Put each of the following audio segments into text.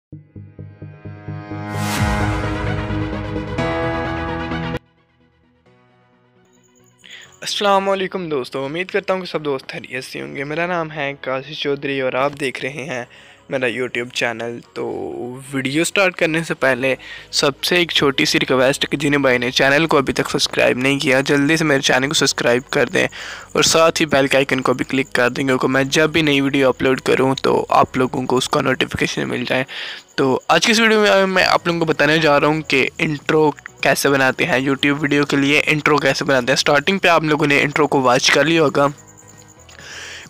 अस्सलाम वालेकुम दोस्तों, उम्मीद करता हूँ कि सब दोस्त खैरियत से होंगे। मेरा नाम है काशिश चौधरी और आप देख रहे हैं मेरा यूट्यूब चैनल। तो वीडियो स्टार्ट करने से पहले सबसे एक छोटी सी रिक्वेस्ट कि जिन्हें भाई ने चैनल को अभी तक सब्सक्राइब नहीं किया, जल्दी से मेरे चैनल को सब्सक्राइब कर दें और साथ ही बेल के आइकन को भी क्लिक कर दें, क्योंकि मैं जब भी नई वीडियो अपलोड करूँ तो आप लोगों को उसका नोटिफिकेशन मिल जाए। तो आज की इस वीडियो में मैं आप लोगों को बताने जा रहा हूँ कि इंट्रो कैसे बनाते हैं, यूट्यूब वीडियो के लिए इंट्रो कैसे बनाते हैं। स्टार्टिंग पे आप लोगों ने इंट्रो को वॉच कर लिया होगा,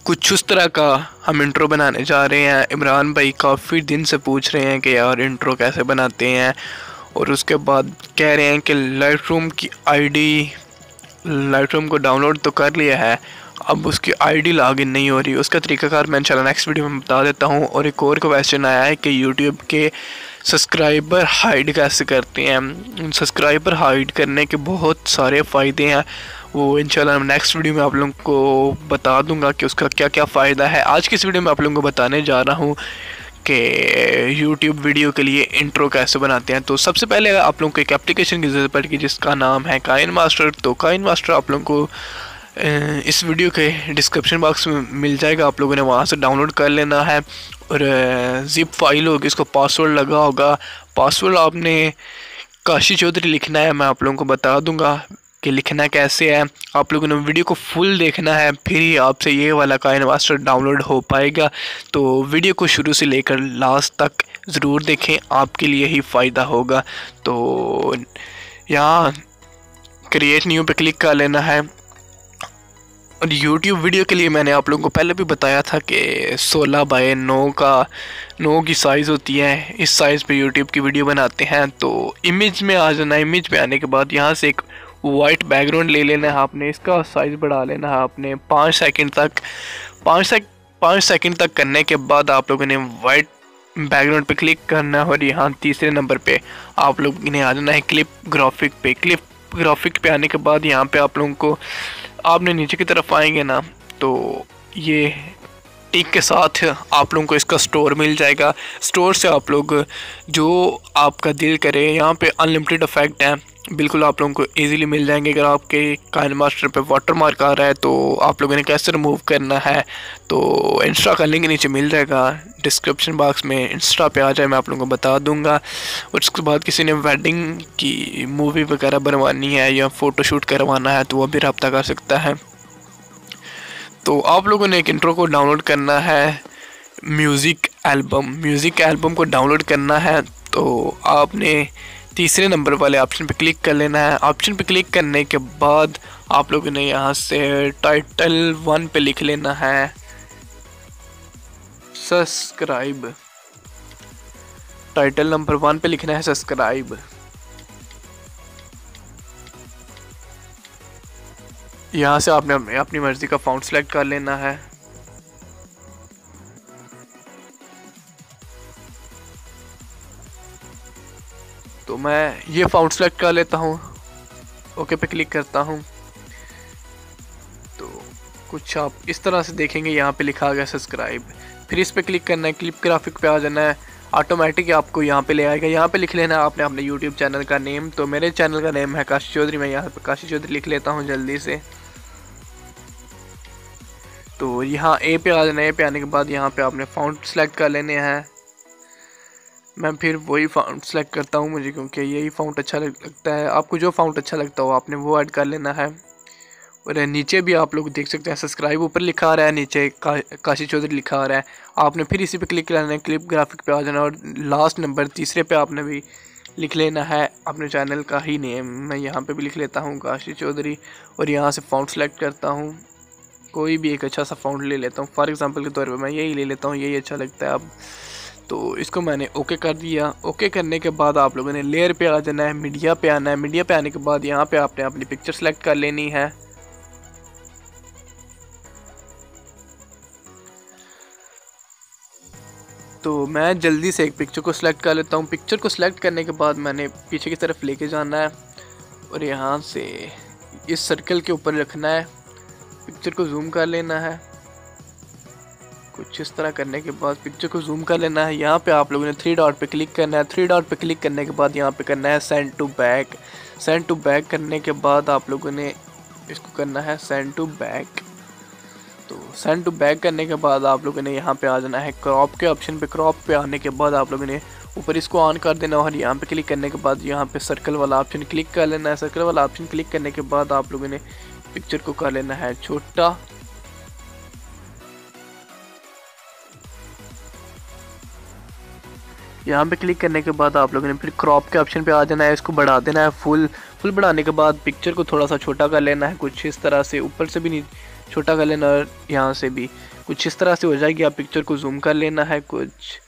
कुछ उस तरह का हम इंट्रो बनाने जा रहे हैं। इमरान भाई काफ़ी दिन से पूछ रहे हैं कि यार इंट्रो कैसे बनाते हैं, और उसके बाद कह रहे हैं कि लाइटरूम को डाउनलोड तो कर लिया है, अब उसकी आईडी लॉगिन नहीं हो रही। उसका तरीकाकार मैं इंशाल्लाह नेक्स्ट वीडियो में बता देता हूँ। और एक और क्वेश्चन आया है कि यूट्यूब के सब्सक्राइबर हाइड कैसे करते हैं। सब्सक्राइबर हाइड करने के बहुत सारे फ़ायदे हैं, वो इंशाल्लाह नेक्स्ट वीडियो में आप लोगों को बता दूंगा कि उसका क्या क्या फ़ायदा है। आज की इस वीडियो में आप लोगों को बताने जा रहा हूँ कि यूट्यूब वीडियो के लिए इंट्रो कैसे बनाते हैं। तो सबसे पहले आप लोगों को एक एप्लीकेशन की ज़रूरत पड़ेगी जिसका नाम है काइनमास्टर। तो काइनमास्टर आप लोगों को इस वीडियो के डिस्क्रिप्शन बॉक्स में मिल जाएगा, आप लोगों ने वहाँ से डाउनलोड कर लेना है। और ज़िप फाइल होगी, इसको पासवर्ड लगा होगा। पासवर्ड आपने काशी चौधरी लिखना है, मैं आप लोगों को बता दूंगा कि लिखना कैसे है। आप लोगों ने वीडियो को फुल देखना है, फिर ही आपसे ये वाला काइनमास्टर डाउनलोड हो पाएगा। तो वीडियो को शुरू से लेकर लास्ट तक ज़रूर देखें, आपके लिए ही फ़ायदा होगा। तो यहाँ क्रिएट न्यू पे क्लिक कर लेना है। और YouTube वीडियो के लिए मैंने आप लोगों को पहले भी बताया था कि 16:9 की साइज़ होती है, इस साइज़ पे YouTube की वीडियो बनाते हैं। तो इमेज में आ जाना, इमेज में आने के बाद यहाँ से एक वाइट बैकग्राउंड ले लेना है आपने, इसका साइज़ बढ़ा लेना है आपने 5 सेकंड तक। 5 सेकंड तक करने के बाद आप लोगों ने वाइट बैकग्राउंड पे क्लिक करना है और यहाँ तीसरे नंबर पे आप लोगों ने आ जाना है क्लिप ग्राफिक पे। क्लिप ग्राफिक पे आने के बाद यहाँ पे आप लोगों को, आपने नीचे की तरफ आएंगे ना, तो ये टिक के साथ आप लोगों को इसका स्टोर मिल जाएगा। स्टोर से आप लोग जो आपका दिल करे, यहाँ पे अनलिमिटेड इफेक्ट हैं, बिल्कुल आप लोगों को इजीली मिल जाएंगे। अगर आपके काइनमास्टर पे वाटर मार्क आ रहा है तो आप लोगों ने कैसे रिमूव करना है, तो इंस्टा का लिंक नीचे मिल जाएगा डिस्क्रिप्शन बॉक्स में, इंस्टा पे आ जाए, मैं आप लोगों को बता दूंगा। और उसके बाद किसी ने वेडिंग की मूवी वगैरह बनवानी है या फ़ोटोशूट करवाना है तो वो भी रब्ता कर सकता है। तो आप लोगों ने एक इंट्रो को डाउनलोड करना है, म्यूज़िक एल्बम को डाउनलोड करना है। तो आपने तीसरे नंबर वाले ऑप्शन पे क्लिक कर लेना है। ऑप्शन पे क्लिक करने के बाद आप लोगों ने यहाँ से टाइटल 1 पे लिख लेना है सब्सक्राइब। टाइटल नंबर 1 पे लिखना है सब्सक्राइब। यहाँ से आपने अपनी मर्ज़ी का फ़ॉन्ट सेलेक्ट कर लेना है। तो मैं ये फ़ॉन्ट सेलेक्ट कर लेता हूँ, ओके पे क्लिक करता हूँ। तो कुछ आप इस तरह से देखेंगे, यहाँ पे लिखा गया सब्सक्राइब। फिर इस पे क्लिक करना है, क्लिप ग्राफिक पे आ जाना है, ऑटोमेटिक आपको यहाँ पे ले आएगा। यहाँ पे लिख लेना है आपने अपने यूट्यूब चैनल का नेम। तो मेरे चैनल का नेम है काशी चौधरी, मैं यहाँ पे काशी चौधरी लिख लेता हूँ जल्दी से। तो यहाँ ए पे आ जाना है। ए पे आने के बाद यहाँ पे आपने फ़ॉन्ट सेलेक्ट कर लेने हैं। मैं फिर वही फ़ॉन्ट सेलेक्ट करता हूँ मुझे, क्योंकि यही फ़ॉन्ट अच्छा लगता है। आपको जो फ़ॉन्ट अच्छा लगता हो आपने वो ऐड कर लेना है। और नीचे भी आप लोग देख सकते हैं सब्सक्राइब ऊपर लिखा आ रहा है, नीचे काशी चौधरी लिखा आ रहा है। आपने फिर इसी पे क्लिक करना है, क्लिप ग्राफिक पे आ जाना और लास्ट नंबर तीसरे पे आपने भी लिख लेना है अपने चैनल का ही नेम। मैं यहाँ पे भी लिख लेता हूँ काशी चौधरी और यहाँ से फ़ॉन्ट सेलेक्ट करता हूँ, कोई भी एक अच्छा सा फ़ॉन्ट ले लेता हूँ। फॉर एग्ज़ाम्पल के तौर पे मैं यही ले लेता हूँ, यही अच्छा लगता है अब। तो इसको मैंने ओके कर दिया। ओके करने के बाद आप लोगों ने लेयर पे आ जाना है, मीडिया पे आना है। मीडिया पे आने के बाद यहाँ पे आपने अपनी पिक्चर सेलेक्ट कर लेनी है। तो मैं जल्दी से एक पिक्चर को सिलेक्ट कर लेता हूँ। पिक्चर को सिलेक्ट करने के बाद मैंने पीछे की तरफ लेके जाना है और यहाँ से इस सर्कल के ऊपर रखना है, पिक्चर को जूम कर लेना है। कुछ इस तरह करने के बाद पिक्चर को जूम कर लेना है। यहाँ पे आप लोगों ने 3 डॉट पे क्लिक करना है। 3 डॉट पे क्लिक करने के बाद यहाँ पे करना है send to back. Send to back करने के बाद आप लोगों ने इसको करना है सेंड टू बैक। तो सेंड टू बैक करने के बाद आप लोगों ने यहाँ पे आ जाना है क्रॉप के ऑप्शन पे। क्रॉप पे आने के बाद आप लोगों ने ऊपर इसको ऑन कर देना और यहाँ पे क्लिक करने के बाद यहाँ पे सर्कल वाला ऑप्शन क्लिक कर लेना है। सर्कल वाला ऑप्शन क्लिक करने के बाद आप लोगों ने पिक्चर को कर लेना है छोटा। यहाँ पे क्लिक करने के बाद आप लोगों ने फिर क्रॉप के ऑप्शन पे आ जाना है, इसको बढ़ा देना है फुल बढ़ाने के बाद पिक्चर को थोड़ा सा छोटा कर लेना है कुछ इस तरह से, ऊपर से भी नहीं छोटा कर लेना और यहाँ से भी कुछ इस तरह से हो जाएगी। आप पिक्चर को जूम कर लेना है कुछ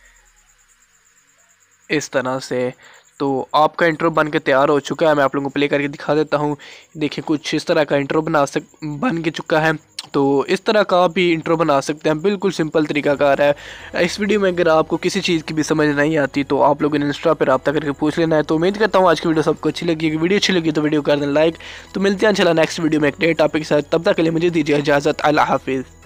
इस तरह से। तो आपका इंट्रो बन के तैयार हो चुका है। मैं आप लोगों को प्ले करके दिखा देता हूँ। देखिए कुछ इस तरह का इंट्रो बन के चुका है। तो इस तरह का आप भी इंट्रो बना सकते हैं, बिल्कुल सिंपल तरीकाकार है। इस वीडियो में अगर आपको किसी चीज़ की भी समझ नहीं आती तो आप लोगों ने इंस्टा पर रब्ता करके पूछ लेना है। तो उम्मीद करता हूँ आज की वीडियो सबको अच्छी लगी। वीडियो अच्छी लगी तो वीडियो कर दें लाइक। तो मिलते हैं इंशाल्लाह नेक्स्ट वीडियो में एक नए टॉपिक के साथ। तब तक के लिए मुझे दीजिए इजाज़त। अल्लाह हाफिज़।